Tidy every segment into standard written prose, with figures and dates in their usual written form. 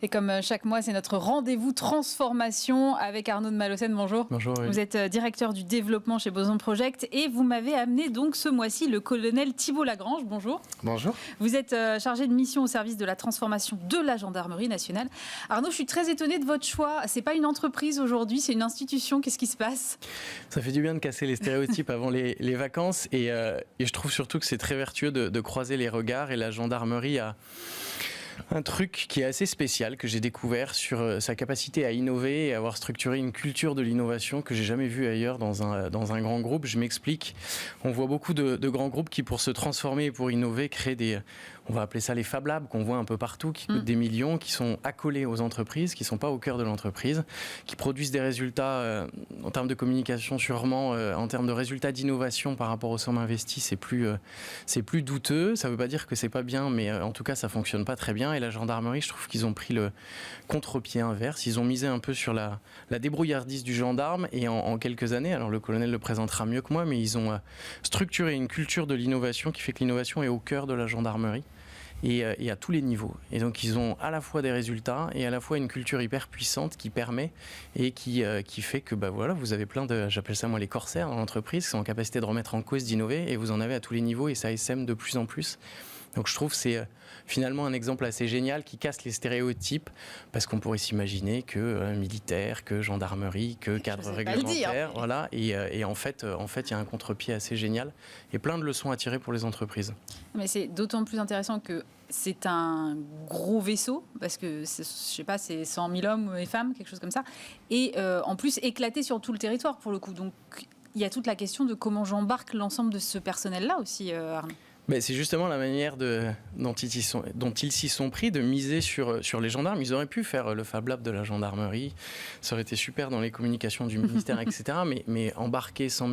Et comme chaque mois, c'est notre rendez-vous transformation avec Arnaud de Malocène. Bonjour. Bonjour. Oui. Vous êtes directeur du développement chez Boson Project et vous m'avez amené donc ce mois-ci le colonel Thibault Lagrange. Bonjour. Bonjour. Vous êtes chargé de mission au service de la transformation de la gendarmerie nationale. Arnaud, je suis très étonnée de votre choix. C'est pas une entreprise aujourd'hui, c'est une institution. Qu'est-ce qui se passe ? Ça fait du bien de casser les stéréotypes avant les vacances et je trouve surtout que c'est très vertueux de croiser les regards, et la gendarmerie a un truc qui est assez spécial que j'ai découvert sur sa capacité à innover et à avoir structuré une culture de l'innovation que j'ai jamais vue ailleurs dans un grand groupe. Je m'explique. On voit beaucoup de grands groupes qui, pour se transformer et pour innover, créent on va appeler ça les Fab Labs, qu'on voit un peu partout, qui coûtent des millions, qui sont accolés aux entreprises, qui sont pas au cœur de l'entreprise, qui produisent des résultats en termes de communication sûrement, en termes de résultats d'innovation par rapport aux sommes investies, c'est plus douteux. Ça veut pas dire que c'est pas bien, mais en tout cas ça fonctionne pas très bien. Et la gendarmerie, je trouve qu'ils ont pris le contre-pied inverse. Ils ont misé un peu sur la débrouillardise du gendarme, et en quelques années, alors le colonel le présentera mieux que moi, mais ils ont structuré une culture de l'innovation qui fait que l'innovation est au cœur de la gendarmerie. Et à tous les niveaux. Et donc ils ont à la fois des résultats et à la fois une culture hyper puissante qui permet et qui fait que voilà, vous avez plein j'appelle ça moi les corsaires dans l'entreprise, qui sont en capacité de remettre en cause, d'innover, et vous en avez à tous les niveaux, et ça essaime de plus en plus. Donc je trouve que c'est finalement un exemple assez génial qui casse les stéréotypes, parce qu'on pourrait s'imaginer que militaire, que gendarmerie, que cadre réglementaire, voilà. Et en fait, il y a un contre-pied assez génial et plein de leçons à tirer pour les entreprises. Mais c'est d'autant plus intéressant que c'est un gros vaisseau, parce que je sais pas, c'est 100 000 hommes et femmes, quelque chose comme ça, et en plus éclaté sur tout le territoire pour le coup. Donc il y a toute la question de comment j'embarque l'ensemble de ce personnel-là aussi, Arnaud. Mais c'est justement la manière dont ils s'y sont pris, de miser sur les gendarmes. Ils auraient pu faire le Fab Lab de la gendarmerie, ça aurait été super dans les communications du ministère, etc. Mais embarquer 100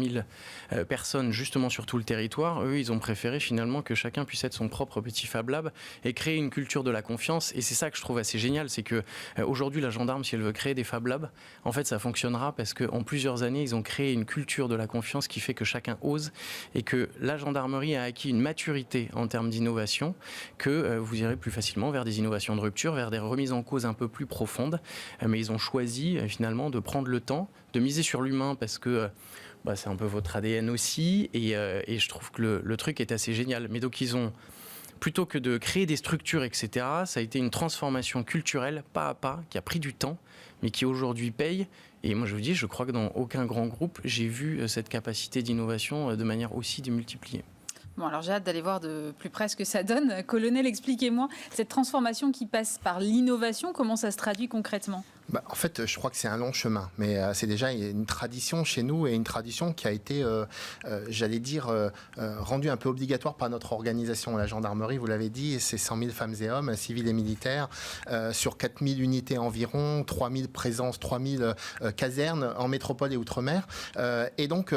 000 personnes justement sur tout le territoire, eux, ils ont préféré finalement que chacun puisse être son propre petit Fab Lab et créer une culture de la confiance. Et c'est ça que je trouve assez génial, c'est que aujourd'hui, la gendarme, si elle veut créer des Fab Labs, en fait, ça fonctionnera parce qu'en plusieurs années, ils ont créé une culture de la confiance qui fait que chacun ose, et que la gendarmerie a acquis une maturité en termes d'innovation, que vous irez plus facilement vers des innovations de rupture, vers des remises en cause un peu plus profondes. Mais ils ont choisi finalement de prendre le temps, de miser sur l'humain, parce que c'est un peu votre ADN aussi, et je trouve que le truc est assez génial. Mais donc ils ont, plutôt que de créer des structures, etc., ça a été une transformation culturelle, pas à pas, qui a pris du temps, mais qui aujourd'hui paye. Et moi je vous dis, je crois que dans aucun grand groupe, j'ai vu cette capacité d'innovation de manière aussi démultipliée. Bon, alors j'ai hâte d'aller voir de plus près ce que ça donne. Colonel, expliquez-moi, cette transformation qui passe par l'innovation, comment ça se traduit concrètement ? En fait, je crois que c'est un long chemin, mais c'est déjà une tradition chez nous, et une tradition qui a été, rendue un peu obligatoire par notre organisation. La gendarmerie, vous l'avez dit, c'est 100 000 femmes et hommes, civils et militaires, sur 4 000 unités environ, 3 000 présences, 3 000 casernes en métropole et outre-mer. Et donc,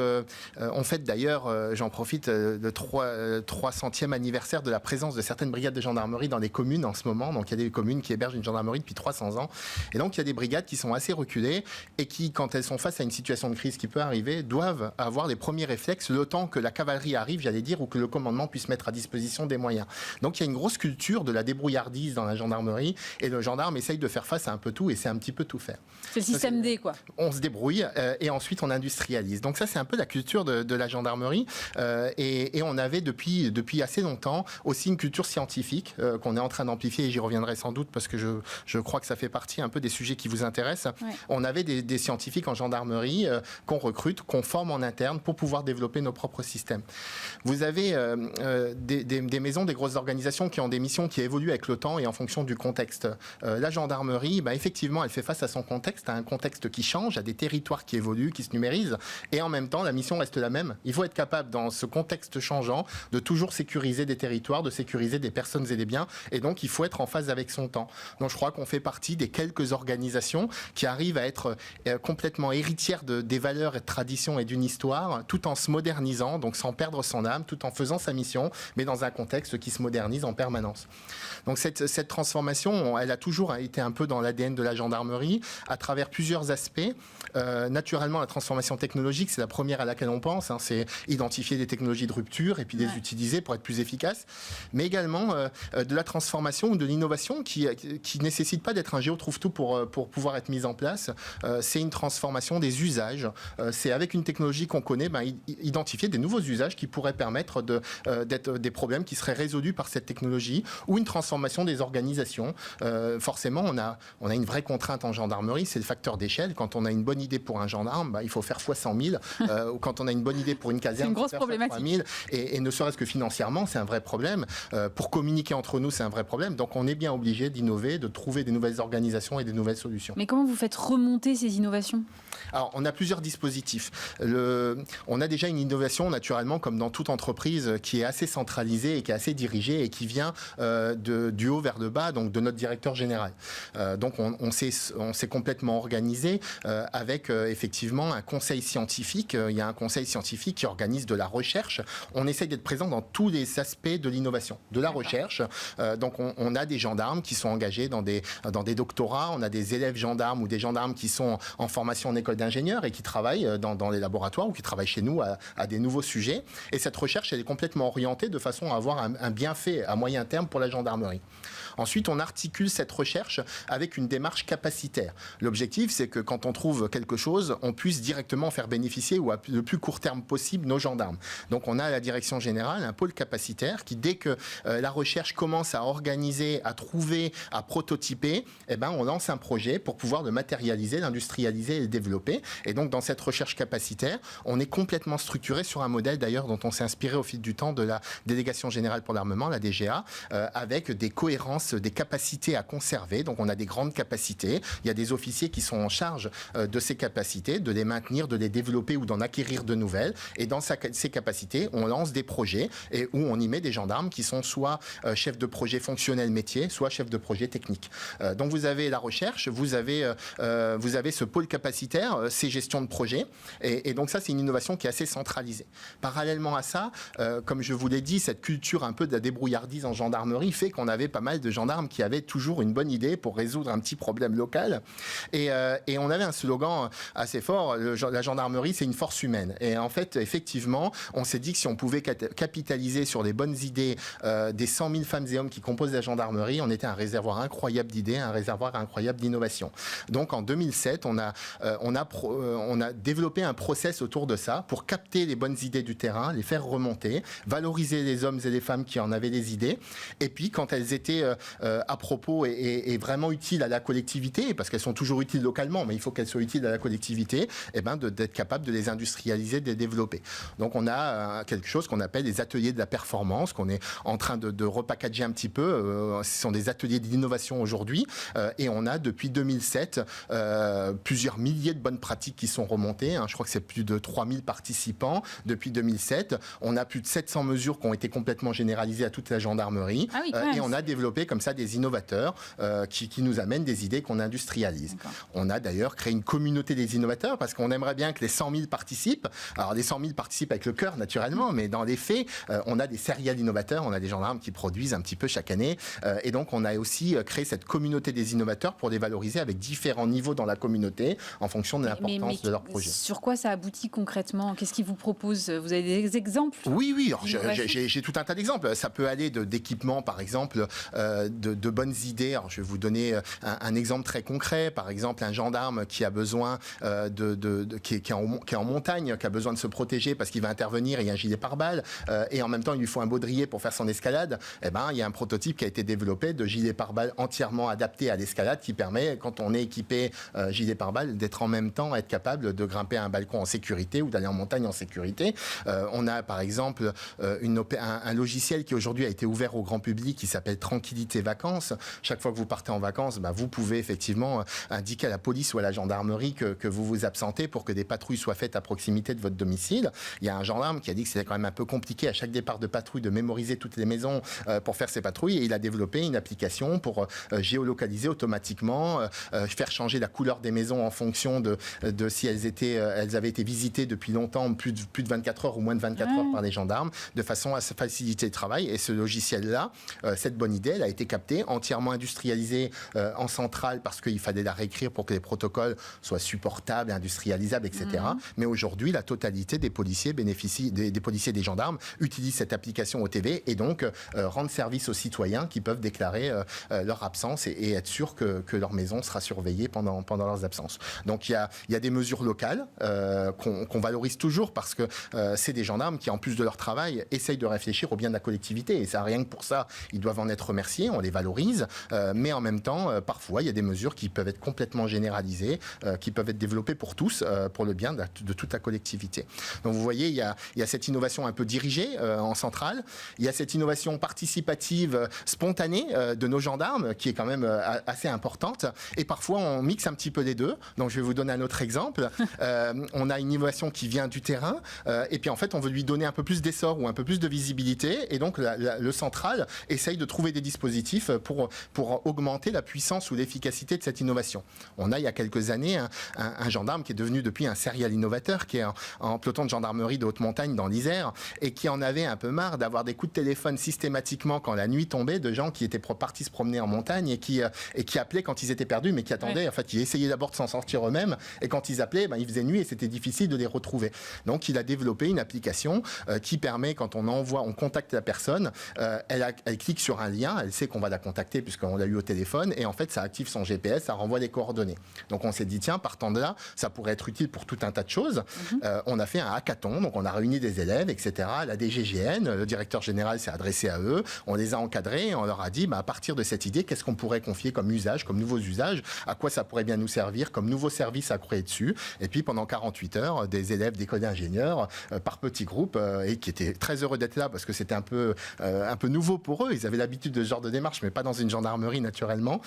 on fête d'ailleurs, j'en profite, le 300e anniversaire de la présence de certaines brigades de gendarmerie dans les communes en ce moment. Donc, il y a des communes qui hébergent une gendarmerie depuis 300 ans. Et donc, il y a des brigades qui sont assez reculées et qui, quand elles sont face à une situation de crise qui peut arriver, doivent avoir les premiers réflexes le temps que la cavalerie arrive, ou que le commandement puisse mettre à disposition des moyens. Donc il y a une grosse culture de la débrouillardise dans la gendarmerie, et le gendarme essaye de faire face à un peu tout, et c'est un petit peu tout faire. C'est le système D, quoi. On se débrouille et ensuite on industrialise. Donc ça, c'est un peu la culture de la gendarmerie, et on avait depuis assez longtemps aussi une culture scientifique qu'on est en train d'amplifier, et j'y reviendrai sans doute parce que je crois que ça fait partie un peu des sujets qui vous intéressent. Ouais. On avait des scientifiques en gendarmerie qu'on recrute, qu'on forme en interne pour pouvoir développer nos propres systèmes. Vous avez des maisons, des grosses organisations qui ont des missions qui évoluent avec le temps et en fonction du contexte. La gendarmerie, effectivement, elle fait face à son contexte, à un contexte qui change, à des territoires qui évoluent, qui se numérisent, et en même temps, la mission reste la même. Il faut être capable, dans ce contexte changeant, de toujours sécuriser des territoires, de sécuriser des personnes et des biens, et donc il faut être en phase avec son temps. Donc je crois qu'on fait partie des quelques organisations organisation qui arrive à être complètement héritière des valeurs et de traditions et d'une histoire, tout en se modernisant, donc sans perdre son âme, tout en faisant sa mission, mais dans un contexte qui se modernise en permanence. Donc cette transformation, elle a toujours été un peu dans l'ADN de la gendarmerie, à travers plusieurs aspects. Naturellement, la transformation technologique, c'est la première à laquelle on pense, c'est identifier des technologies de rupture et puis les utiliser pour être plus efficaces, mais également de la transformation ou de l'innovation qui nécessite pas d'être un géotrouve-tout pour pouvoir être mise en place. C'est une transformation des usages. C'est avec une technologie qu'on connaît, identifier des nouveaux usages qui pourraient permettre d'être des problèmes qui seraient résolus par cette technologie, ou une transformation des organisations. Forcément, on a une vraie contrainte en gendarmerie, c'est le facteur d'échelle. Quand on a une bonne idée pour un gendarme, il faut faire fois 100 000. Ou quand on a une bonne idée pour une caserne, c'est une grosse problématique. 3 000. Et ne serait-ce que financièrement, c'est un vrai problème. Pour communiquer entre nous, c'est un vrai problème. Donc on est bien obligé d'innover, de trouver des nouvelles organisations et des nouvelles solutions. Mais comment vous faites remonter ces innovations ? Alors, on a plusieurs dispositifs. On a déjà une innovation, naturellement, comme dans toute entreprise, qui est assez centralisée et qui est assez dirigée et qui vient du haut vers le bas, donc de notre directeur général. Donc, on s'est complètement organisé avec, effectivement, un conseil scientifique. Il y a un conseil scientifique qui organise de la recherche. On essaye d'être présent dans tous les aspects de l'innovation, de la recherche. Donc, on a des gendarmes qui sont engagés dans des doctorats. On a des élèves gendarmes ou des gendarmes qui sont en formation en école d'ingénieurs et qui travaillent dans les laboratoires ou qui travaillent chez nous à des nouveaux sujets. Et cette recherche, elle est complètement orientée de façon à avoir un bienfait à moyen terme pour la gendarmerie. Ensuite, on articule cette recherche avec une démarche capacitaire. L'objectif, c'est que quand on trouve quelque chose, on puisse directement faire bénéficier ou à le plus court terme possible nos gendarmes. Donc, on a à la direction générale un pôle capacitaire qui, dès que la recherche commence à organiser, à trouver, à prototyper, on lance un projet pour pouvoir le matérialiser, l'industrialiser et le développer. Et donc, dans cette recherche capacitaire, on est complètement structuré sur un modèle, d'ailleurs, dont on s'est inspiré au fil du temps de la Délégation Générale pour l'Armement, la DGA, avec des cohérences, des capacités à conserver. Donc, on a des grandes capacités. Il y a des officiers qui sont en charge de ces capacités, de les maintenir, de les développer ou d'en acquérir de nouvelles. Et dans ces capacités, on lance des projets et où on y met des gendarmes qui sont soit chefs de projet fonctionnel métier, soit chefs de projet technique. Donc, vous avez la recherche, vous avez ce pôle capacitaire, ces gestions de projet. Et donc, ça, c'est une innovation qui est assez centralisée. Parallèlement à ça, comme je vous l'ai dit, cette culture un peu de la débrouillardise en gendarmerie fait qu'on avait pas mal de gendarmes qui avaient toujours une bonne idée pour résoudre un petit problème local. Et on avait un slogan assez fort, la gendarmerie, c'est une force humaine. Et en fait, effectivement, on s'est dit que si on pouvait capitaliser sur les bonnes idées des 100 000 femmes et hommes qui composent la gendarmerie, on était un réservoir incroyable d'idées, un réservoir incroyable d'innovation. Donc, en 2007, on a développé un process autour de ça pour capter les bonnes idées du terrain, les faire remonter, valoriser les hommes et les femmes qui en avaient des idées. Et puis, quand elles étaient à propos et vraiment utiles à la collectivité, parce qu'elles sont toujours utiles localement, mais il faut qu'elles soient utiles à la collectivité, d'être capable de les industrialiser, de les développer. Donc, on a quelque chose qu'on appelle les ateliers de la performance, qu'on est en train de repackager un petit peu. Ce sont des ateliers d'innovation aujourd'hui. Et on a, depuis 2007, plusieurs milliers de bonnes pratiques qui sont remontées. Je crois que c'est plus de 3000 participants depuis 2007. On a plus de 700 mesures qui ont été complètement généralisées à toute la gendarmerie. Ah oui, et on a développé comme ça des innovateurs qui nous amènent des idées qu'on industrialise. D'accord. On a d'ailleurs créé une communauté des innovateurs parce qu'on aimerait bien que les 100 000 participent. Alors les 100 000 participent avec le cœur naturellement, mais dans les faits, on a des serial innovateurs, on a des gendarmes qui produisent un petit peu chaque année. Et donc on a aussi créé cette communauté des innovateurs pour les valoriser avec différents niveaux dans la communauté en fonction de l'importance de leur projet. Sur quoi ça aboutit concrètement ? Qu'est-ce qu'ils vous proposent ? Vous avez des exemples ? Oui. Alors, j'ai tout un tas d'exemples. Ça peut aller d'équipements, par exemple, de bonnes idées. Alors, je vais vous donner un exemple très concret. Par exemple, un gendarme qui a besoin qui est en montagne, qui a besoin de se protéger parce qu'il va intervenir, il y a un gilet pare-balles et en même temps il lui faut un baudrier pour faire son escalade. Il y a un prototype qui a été développé de gilet pare-balles entièrement adapté à l'escalade qui permet, quand on est équipé gilet pare-balles, d'être en même temps être capable de grimper à un balcon en sécurité ou d'aller en montagne en sécurité. On a par exemple un logiciel qui aujourd'hui a été ouvert au grand public qui s'appelle Tranquility mobilité vacances. Chaque fois que vous partez en vacances, vous pouvez effectivement indiquer à la police ou à la gendarmerie que vous vous absentez pour que des patrouilles soient faites à proximité de votre domicile. Il y a un gendarme qui a dit que c'était quand même un peu compliqué à chaque départ de patrouille de mémoriser toutes les maisons pour faire ses patrouilles, et il a développé une application pour géolocaliser automatiquement, faire changer la couleur des maisons en fonction de si elles avaient été visitées depuis longtemps, plus de 24 heures ou moins de 24 heures par les gendarmes, de façon à faciliter le travail. Et ce logiciel-là, cette bonne idée, elle a été captée, entièrement industrialisée en centrale, parce qu'il fallait la réécrire pour que les protocoles soient supportables, industrialisables, etc. Mais aujourd'hui, la totalité des policiers bénéficient, des policiers et des gendarmes utilisent cette application OTV, et donc rendent service aux citoyens qui peuvent déclarer leur absence et être sûrs que leur maison sera surveillée pendant leurs absences. Donc il y a des mesures locales qu'on valorise toujours, parce que c'est des gendarmes qui, en plus de leur travail, essayent de réfléchir au bien de la collectivité. Et ça, rien que pour ça, ils doivent en être remerciés, on les valorise. Mais en même temps, parfois, il y a des mesures qui peuvent être complètement généralisées, qui peuvent être développées pour tous, pour le bien de toute la collectivité. Donc vous voyez, il y a cette innovation un peu dirigée en centrale. Il y a cette innovation participative, spontanée de nos gendarmes, qui est quand même assez importante. Et parfois, on mixe un petit peu les deux. Donc je vais vous donner un autre exemple. On a une innovation qui vient du terrain, et puis en fait, on veut lui donner un peu plus d'essor ou un peu plus de visibilité. Et donc le central essaye de trouver des dispositifs pour augmenter la puissance ou l'efficacité de cette innovation. On a, il y a quelques années, un gendarme qui est devenu depuis un serial innovateur, qui est en peloton de gendarmerie de haute montagne dans l'Isère, et qui en avait un peu marre d'avoir des coups de téléphone systématiquement quand la nuit tombait, de gens qui étaient partis se promener en montagne et qui appelaient quand ils étaient perdus, mais qui attendaient. En fait, ils essayaient d'abord de s'en sortir eux-mêmes, et quand ils appelaient, il faisait nuit et c'était difficile de les retrouver. Donc il a développé une application qui permet, quand on contacte la personne, elle clique sur un lien, elle sait qu'on va la contacter puisqu'on l'a eu au téléphone, et en fait ça active son GPS, ça renvoie les coordonnées. Donc on s'est dit, tiens, partant de là, ça pourrait être utile pour tout un tas de choses. On a fait un hackathon, donc on a réuni des élèves, etc. La DGGN, le directeur général s'est adressé à eux, on les a encadrés et on leur a dit, à partir de cette idée, qu'est-ce qu'on pourrait confier comme usage, comme nouveaux usages, à quoi ça pourrait bien nous servir, comme nouveaux services à créer dessus. Et puis pendant 48 heures, des élèves d'école d'ingénieurs par petits groupes, et qui étaient très heureux d'être là parce que c'était un peu nouveau pour eux. Ils avaient l'habitude de ce genre de démarche, mais pas dans une gendarmerie naturellement.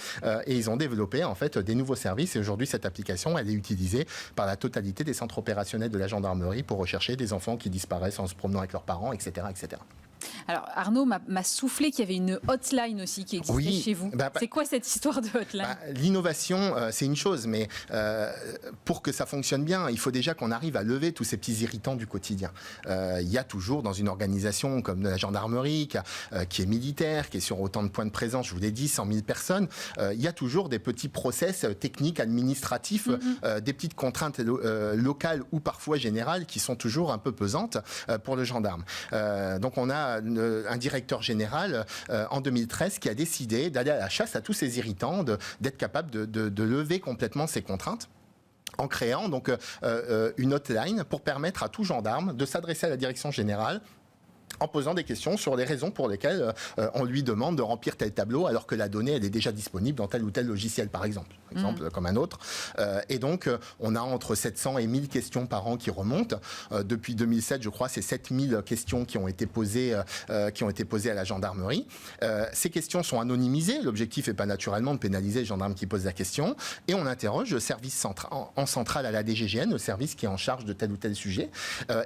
Et ils ont développé en fait des nouveaux services. Et aujourd'hui, cette application, elle est utilisée par la totalité des centres opérationnels de la gendarmerie pour rechercher des enfants qui disparaissent en se promenant avec leurs parents, etc., etc. Alors Arnaud m'a soufflé qu'il y avait une hotline aussi qui existait chez vous. C'est quoi cette histoire de hotline ? L'innovation, c'est une chose, mais pour que ça fonctionne bien, il faut déjà qu'on arrive à lever tous ces petits irritants du quotidien. Il y a toujours dans une organisation comme la gendarmerie, qui est militaire, qui est sur autant de points de présence, je vous l'ai dit, 100 000 personnes, il y a toujours des petits process techniques, administratifs, des petites contraintes locales ou parfois générales qui sont toujours un peu pesantes pour le gendarme. Donc on a un directeur général en 2013 qui a décidé d'aller à la chasse à tous ces irritants, d'être capable de lever complètement ces contraintes, en créant donc une hotline pour permettre à tout gendarme de s'adresser à la direction générale en posant des questions sur les raisons pour lesquelles on lui demande de remplir tel tableau alors que la donnée elle est déjà disponible dans tel ou tel logiciel par exemple comme un autre. Et donc on a entre 700 et 1000 questions par an qui remontent. Depuis 2007 je crois c'est 7000 questions qui ont été posées à la gendarmerie. Ces questions sont anonymisées, l'objectif n'est pas naturellement de pénaliser les gendarmes qui posent la question, et on interroge le service en centrale à la DGGN, le service qui est en charge de tel ou tel sujet,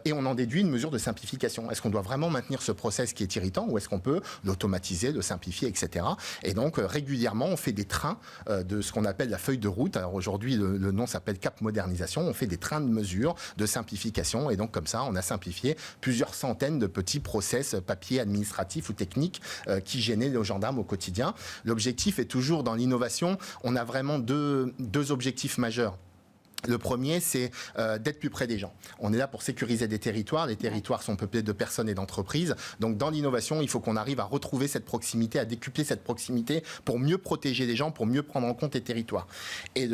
et on en déduit une mesure de simplification. Est-ce qu'on doit vraiment maintenir ce process qui est irritant, ou est-ce qu'on peut l'automatiser, le simplifier, etc. Et donc régulièrement on fait des trains de ce qu'on appelle la feuille de route. Alors aujourd'hui le nom s'appelle Cap Modernisation. On fait des trains de mesures de simplification, et donc comme ça on a simplifié plusieurs centaines de petits process papier, administratifs ou techniques qui gênaient les gendarmes au quotidien. L'objectif est toujours dans l'innovation. On a vraiment deux objectifs majeurs. Le premier, c'est d'être plus près des gens. On est là pour sécuriser des territoires. Les territoires sont peuplés de personnes et d'entreprises. Donc, dans l'innovation, il faut qu'on arrive à retrouver cette proximité, à décupler cette proximité pour mieux protéger les gens, pour mieux prendre en compte les territoires. Et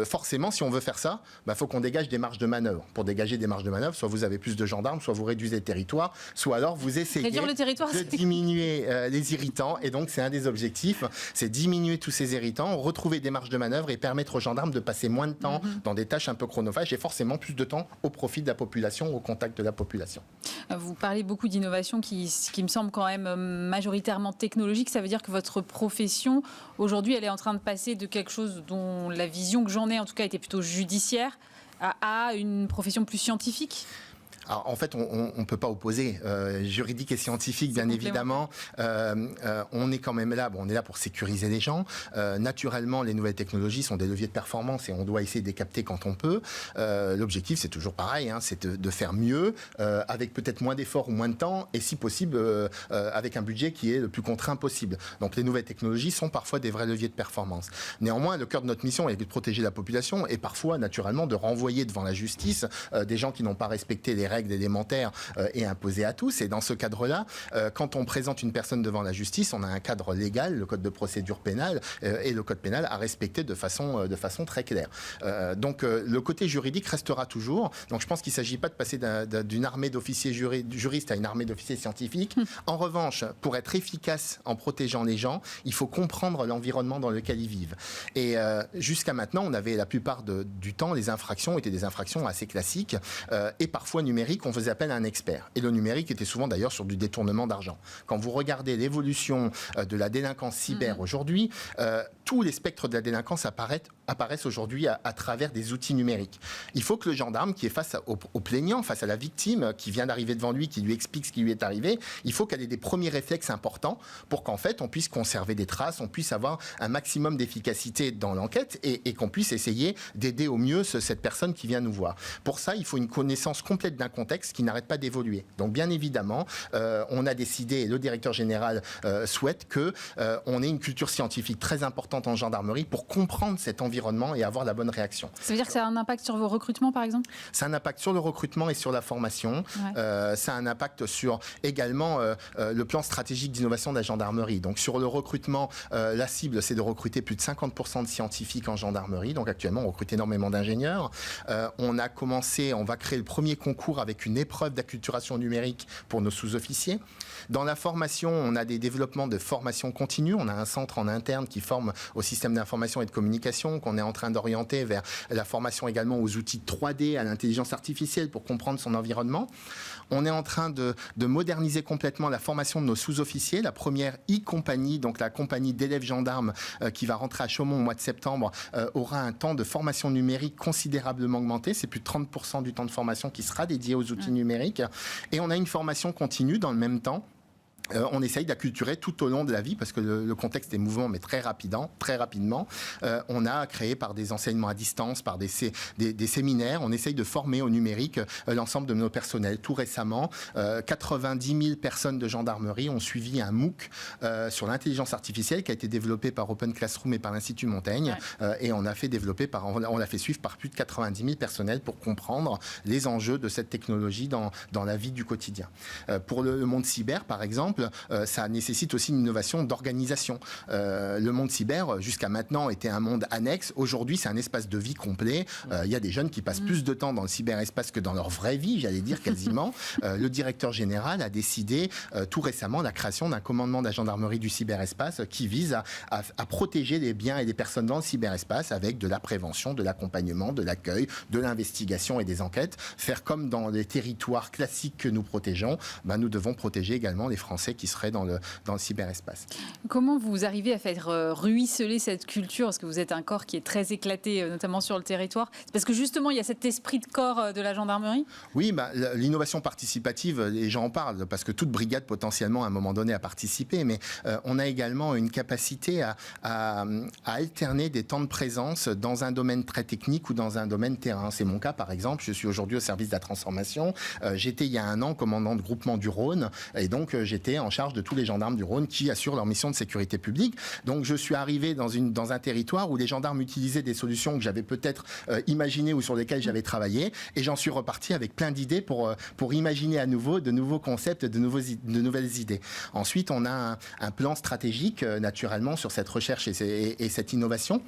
forcément, si on veut faire ça, faut qu'on dégage des marges de manœuvre. Pour dégager des marges de manœuvre, soit vous avez plus de gendarmes, soit vous réduisez le territoire, soit alors vous essayez de diminuer les irritants. Et donc, c'est un des objectifs, c'est diminuer tous ces irritants, retrouver des marges de manœuvre et permettre aux gendarmes de passer moins de temps dans des tâches tâches un peu chronophages et forcément plus de temps au profit de la population, au contact de la population. Vous parlez beaucoup d'innovation qui me semble quand même majoritairement technologique. Ça veut dire que votre profession, aujourd'hui, elle est en train de passer de quelque chose dont la vision que j'en ai, en tout cas, était plutôt judiciaire, à une profession plus scientifique. Alors, en fait, on ne peut pas opposer juridique et scientifique, bien évidemment. On est quand même là, on est là pour sécuriser les gens. Naturellement, les nouvelles technologies sont des leviers de performance et on doit essayer de les capter quand on peut. L'objectif, c'est toujours pareil, c'est de faire mieux, avec peut-être moins d'efforts ou moins de temps, et si possible, avec un budget qui est le plus contraint possible. Donc, les nouvelles technologies sont parfois des vrais leviers de performance. Néanmoins, le cœur de notre mission est de protéger la population et parfois, naturellement, de renvoyer devant la justice des gens qui n'ont pas respecté les règles élémentaires et imposées à tous. Et dans ce cadre-là, quand on présente une personne devant la justice, on a un cadre légal, le code de procédure pénale et le code pénal à respecter de façon très claire. Donc le côté juridique restera toujours. Donc je pense qu'il ne s'agit pas de passer d'une armée d'officiers juristes à une armée d'officiers scientifiques. En revanche, pour être efficace en protégeant les gens, il faut comprendre l'environnement dans lequel ils vivent. Et jusqu'à maintenant, on avait la plupart du temps, les infractions étaient des infractions assez classiques et parfois numériques. On faisait appel à un expert. Et le numérique était souvent d'ailleurs sur du détournement d'argent. Quand vous regardez l'évolution de la délinquance cyber aujourd'hui, tous les spectres de la délinquance apparaissent aujourd'hui à travers des outils numériques. Il faut que le gendarme qui est face au plaignant, face à la victime qui vient d'arriver devant lui, qui lui explique ce qui lui est arrivé, il faut qu'elle ait des premiers réflexes importants pour qu'en fait on puisse conserver des traces, on puisse avoir un maximum d'efficacité dans l'enquête et qu'on puisse essayer d'aider au mieux cette personne qui vient nous voir. Pour ça, il faut une connaissance complète d'un contexte qui n'arrête pas d'évoluer. Donc bien évidemment, on a décidé, et le directeur général souhaite qu'on ait une culture scientifique très importante en gendarmerie pour comprendre cet environnement et avoir la bonne réaction. Ça veut dire que ça a un impact sur vos recrutements, par exemple ? Ça a un impact sur le recrutement et sur la formation. Ouais. Ça a un impact sur également le plan stratégique d'innovation de la gendarmerie. Donc sur le recrutement, la cible, c'est de recruter plus de 50% de scientifiques en gendarmerie. Donc actuellement, on recrute énormément d'ingénieurs. On va créer le premier concours avec une épreuve d'acculturation numérique pour nos sous-officiers. Dans la formation, on a des développements de formation continue. On a un centre en interne qui forme au système d'information et de communication, qu'on est en train d'orienter vers la formation également aux outils 3D, à l'intelligence artificielle pour comprendre son environnement. On est en train de moderniser complètement la formation de nos sous-officiers. La première e-compagnie, donc la compagnie d'élèves gendarmes qui va rentrer à Chaumont au mois de septembre, aura un temps de formation numérique considérablement augmenté. C'est plus de 30% du temps de formation qui sera dédié aux outils numériques. Et on a une formation continue dans le même temps. On essaye d'acculturer tout au long de la vie parce que le contexte est mouvant mais très rapidement. On a créé par des enseignements à distance, par des séminaires, on essaye de former au numérique l'ensemble de nos personnels. Tout récemment, 90 000 personnes de gendarmerie ont suivi un MOOC sur l'intelligence artificielle qui a été développé par Open Classroom et par l'Institut Montaigne et on l'a fait suivre par plus de 90 000 personnels pour comprendre les enjeux de cette technologie dans la vie du quotidien. Pour le monde cyber, par exemple, ça nécessite aussi une innovation d'organisation. Le monde cyber, jusqu'à maintenant, était un monde annexe. Aujourd'hui, c'est un espace de vie complet. Il y a des jeunes qui passent plus de temps dans le cyberespace que dans leur vraie vie, j'allais dire quasiment. Le directeur général a décidé tout récemment la création d'un commandement de la gendarmerie du cyberespace qui vise à protéger les biens et les personnes dans le cyberespace avec de la prévention, de l'accompagnement, de l'accueil, de l'investigation et des enquêtes. Faire comme dans les territoires classiques que nous protégeons, nous devons protéger également les Français qui seraient dans le cyberespace. Comment vous arrivez à faire ruisseler cette culture ? Parce que vous êtes un corps qui est très éclaté, notamment sur le territoire. C'est parce que justement, il y a cet esprit de corps de la gendarmerie ? Oui, l'innovation participative, les gens en parlent, parce que toute brigade potentiellement à un moment donné a participé, mais on a également une capacité à alterner des temps de présence dans un domaine très technique ou dans un domaine terrain. C'est mon cas, par exemple. Je suis aujourd'hui au service de la transformation. J'étais il y a un an commandant de groupement du Rhône, et donc j'étais en charge de tous les gendarmes du Rhône qui assurent leur mission de sécurité publique. Donc je suis arrivé dans un territoire où les gendarmes utilisaient des solutions que j'avais peut-être imaginées ou sur lesquelles j'avais travaillé, et j'en suis reparti avec plein d'idées pour imaginer à nouveau de nouveaux concepts, de nouvelles idées. Ensuite, on a un plan stratégique naturellement sur cette recherche et cette innovation.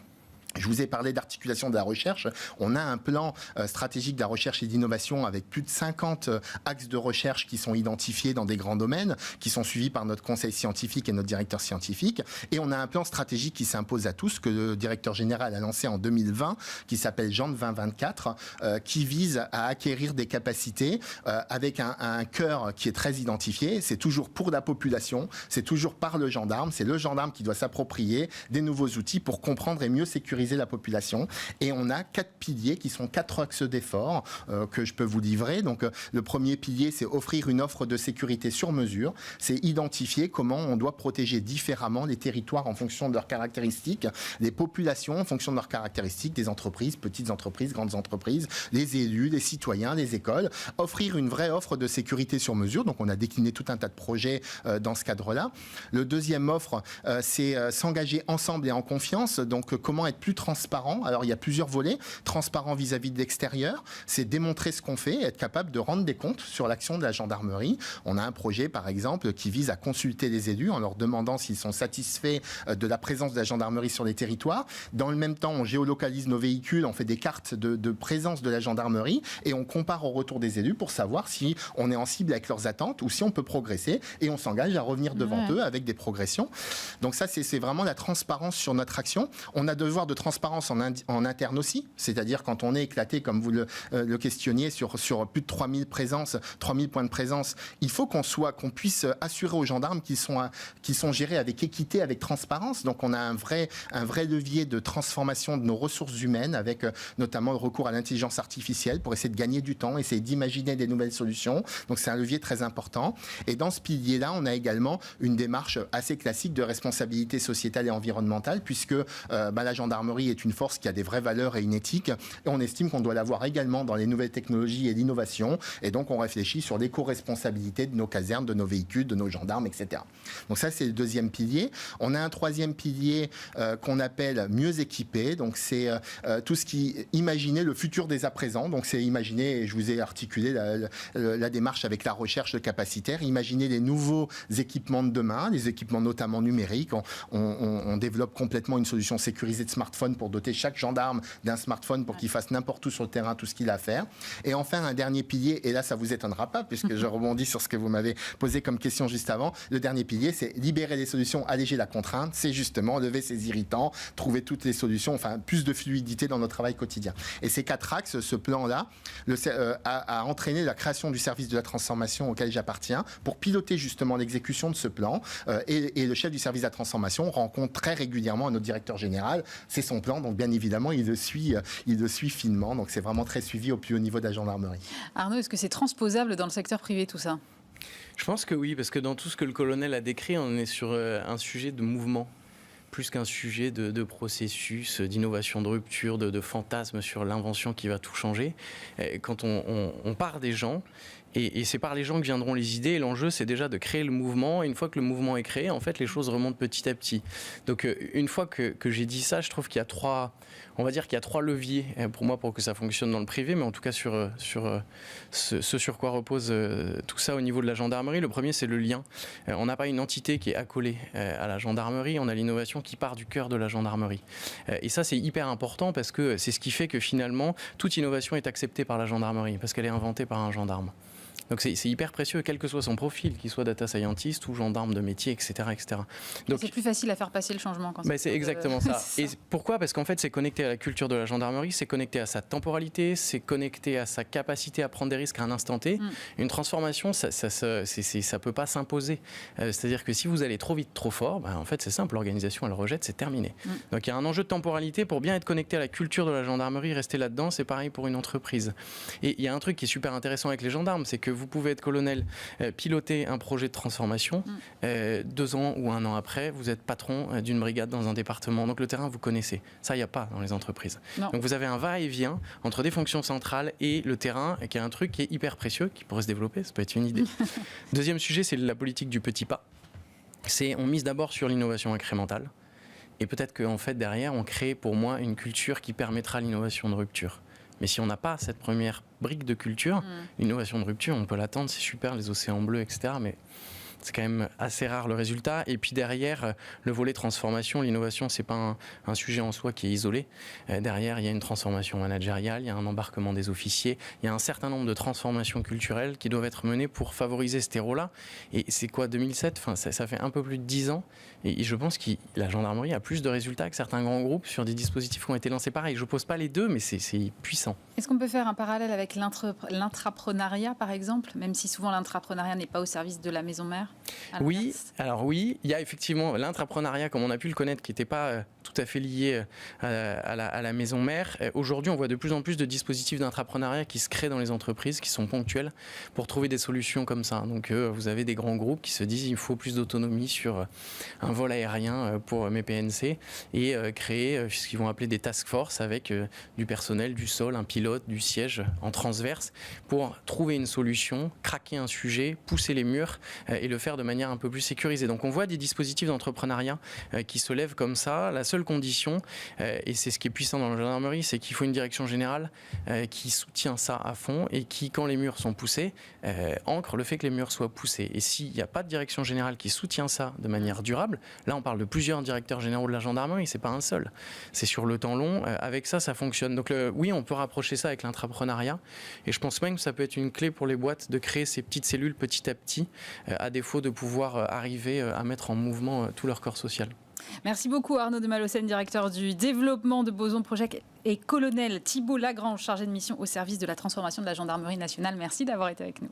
Je vous ai parlé d'articulation de la recherche. On a un plan stratégique de la recherche et d'innovation avec plus de 50 axes de recherche qui sont identifiés dans des grands domaines, qui sont suivis par notre conseil scientifique et notre directeur scientifique. Et on a un plan stratégique qui s'impose à tous, que le directeur général a lancé en 2020, qui s'appelle Jean 2024, qui vise à acquérir des capacités avec un cœur qui est très identifié. C'est toujours pour la population, c'est toujours par le gendarme. C'est le gendarme qui doit s'approprier des nouveaux outils pour comprendre et mieux sécuriser la population. Et on a 4 piliers qui sont 4 axes d'effort que je peux vous livrer. Donc le premier pilier, c'est offrir une offre de sécurité sur mesure. C'est identifier comment on doit protéger différemment les territoires en fonction de leurs caractéristiques, les populations en fonction de leurs caractéristiques, des entreprises, petites entreprises, grandes entreprises, les élus, les citoyens, les écoles. Offrir une vraie offre de sécurité sur mesure. Donc on a décliné tout un tas de projets dans ce cadre-là. Le deuxième offre, c'est s'engager ensemble et en confiance. Donc comment être plus transparent. Alors il y a plusieurs volets. Transparent vis-à-vis de l'extérieur, c'est démontrer ce qu'on fait, être capable de rendre des comptes sur l'action de la gendarmerie. On a un projet par exemple qui vise à consulter les élus en leur demandant s'ils sont satisfaits de la présence de la gendarmerie sur les territoires. Dans le même temps, on géolocalise nos véhicules, on fait des cartes de présence de la gendarmerie et on compare au retour des élus pour savoir si on est en cible avec leurs attentes ou si on peut progresser, et on s'engage à revenir devant eux avec des progressions. Donc ça, c'est vraiment la transparence sur notre action. On a devoir de transparence en interne aussi, c'est-à-dire quand on est éclaté, comme vous le questionniez, sur plus de 3000 présences, 3000 points de présence, il faut qu'on puisse assurer aux gendarmes qu'ils sont gérés avec équité, avec transparence. Donc on a un vrai levier de transformation de nos ressources humaines, avec notamment le recours à l'intelligence artificielle pour essayer de gagner du temps, essayer d'imaginer des nouvelles solutions. Donc c'est un levier très important. Et dans ce pilier-là, on a également une démarche assez classique de responsabilité sociétale et environnementale, puisque la gendarmerie est une force qui a des vraies valeurs et une éthique, et on estime qu'on doit l'avoir également dans les nouvelles technologies et l'innovation, et donc on réfléchit sur l'éco-responsabilité de nos casernes, de nos véhicules, de nos gendarmes, etc. Donc ça, c'est le deuxième pilier. On a un troisième pilier qu'on appelle mieux équipé, donc c'est tout ce qui imaginer le futur dès à présent, donc c'est imaginer, et je vous ai articulé la démarche avec la recherche capacitaire, imaginer les nouveaux équipements de demain, les équipements notamment numériques. On développe complètement une solution sécurisée de smartphone pour doter chaque gendarme d'un smartphone pour qu'il fasse n'importe où sur le terrain tout ce qu'il a à faire. Et enfin, un dernier pilier, et là ça vous étonnera pas puisque je rebondis sur ce que vous m'avez posé comme question juste avant, le dernier pilier, c'est libérer les solutions, alléger la contrainte, c'est justement lever ces irritants, trouver toutes les solutions, enfin plus de fluidité dans notre travail quotidien. Et ces 4 axes, ce plan-là, a entraîné la création du service de la transformation auquel j'appartiens pour piloter justement l'exécution de ce plan, et le chef du service de la transformation rencontre très régulièrement notre directeur général. C'est son plan, donc bien évidemment, il le suit finement. Donc c'est vraiment très suivi au plus haut niveau de la gendarmerie. Arnaud, est-ce que c'est transposable dans le secteur privé tout ça ? Je pense que oui, parce que dans tout ce que le colonel a décrit, on est sur un sujet de mouvement, plus qu'un sujet de processus, d'innovation de rupture, de fantasme sur l'invention qui va tout changer. Et quand on part des gens, et c'est par les gens que viendront les idées, et l'enjeu c'est déjà de créer le mouvement, et une fois que le mouvement est créé, en fait les choses remontent petit à petit. Donc une fois que j'ai dit ça, je trouve qu'il y a 3 leviers pour moi pour que ça fonctionne dans le privé, mais en tout cas sur ce sur quoi repose tout ça au niveau de la gendarmerie. Le premier, c'est le lien. On n'a pas une entité qui est accolée à la gendarmerie, on a l'innovation qui part du cœur de la gendarmerie. Et ça, c'est hyper important parce que c'est ce qui fait que finalement, toute innovation est acceptée par la gendarmerie, parce qu'elle est inventée par un gendarme. Donc c'est hyper précieux, quel que soit son profil, qu'il soit data scientist ou gendarme de métier, etc. etc. Donc c'est plus facile à faire passer le changement quand c'est exactement ça. Et pourquoi ? Parce qu'en fait, c'est connecté à la culture de la gendarmerie, c'est connecté à sa temporalité, c'est connecté à sa capacité à prendre des risques à un instant T. Une transformation, ça peut pas s'imposer. C'est-à-dire que si vous allez trop vite, trop fort, en fait, c'est simple, l'organisation, elle rejette, c'est terminé. Donc il y a un enjeu de temporalité pour bien être connecté à la culture de la gendarmerie, rester là-dedans, c'est pareil pour une entreprise. Et il y a un truc qui est super intéressant avec les gendarmes, c'est que vous pouvez être colonel, piloter un projet de transformation, 2 ans ou 1 an après, vous êtes patron d'une brigade dans un département. Donc le terrain, vous connaissez. Ça, il n'y a pas dans les entreprises. Non. Donc vous avez un va-et-vient entre des fonctions centrales et le terrain, qui est un truc qui est hyper précieux, qui pourrait se développer, ça peut être une idée. Deuxième sujet, c'est la politique du petit pas. On mise d'abord sur l'innovation incrémentale. Et peut-être qu'en fait, derrière, on crée pour moi une culture qui permettra l'innovation de rupture. Mais si on n'a pas cette première brique de culture, l'innovation de rupture, on peut l'attendre, c'est super, les océans bleus, etc. Mais c'est quand même assez rare le résultat. Et puis derrière, le volet transformation, l'innovation, c'est pas un sujet en soi qui est isolé. Derrière, il y a une transformation managériale, il y a un embarquement des officiers, il y a un certain nombre de transformations culturelles qui doivent être menées pour favoriser ce terreau-là. Et c'est quoi, 2007 ? Enfin, ça fait un peu plus de 10 ans. Et je pense que la gendarmerie a plus de résultats que certains grands groupes sur des dispositifs qui ont été lancés pareil. Je n'oppose pas les deux, mais c'est puissant. Est-ce qu'on peut faire un parallèle avec l'intrapreneuriat, par exemple, même si souvent l'intrapreneuriat n'est pas au service de la maison mère? Oui, alors oui, il y a effectivement l'intrapreneuriat, comme on a pu le connaître, qui n'était pas tout à fait lié à la maison mère. Aujourd'hui, on voit de plus en plus de dispositifs d'intrapreneuriat qui se créent dans les entreprises, qui sont ponctuels, pour trouver des solutions comme ça. Donc vous avez des grands groupes qui se disent il faut plus d'autonomie sur un vol aérien pour mes PNC et créer ce qu'ils vont appeler des task force avec du personnel, du sol, un pilote, du siège en transverse pour trouver une solution, craquer un sujet, pousser les murs et le faire de manière un peu plus sécurisée. Donc on voit des dispositifs d'entrepreneuriat qui se lèvent comme ça. La seule condition, et c'est ce qui est puissant dans la gendarmerie, c'est qu'il faut une direction générale qui soutient ça à fond et qui, quand les murs sont poussés, ancre le fait que les murs soient poussés. Et s'il n'y a pas de direction générale qui soutient ça de manière durable, là on parle de plusieurs directeurs généraux de la gendarmerie, c'est pas un seul. C'est sur le temps long. Avec ça, ça fonctionne. Donc oui, on peut rapprocher ça avec l'intrapreneuriat. Et je pense même que ça peut être une clé pour les boîtes de créer ces petites cellules petit à petit, à défaut de pouvoir arriver à mettre en mouvement tout leur corps social. Merci beaucoup Arnaud de Malocène, directeur du développement de Boson Project, et colonel Thibault Lagrange, chargé de mission au service de la transformation de la gendarmerie nationale. Merci d'avoir été avec nous.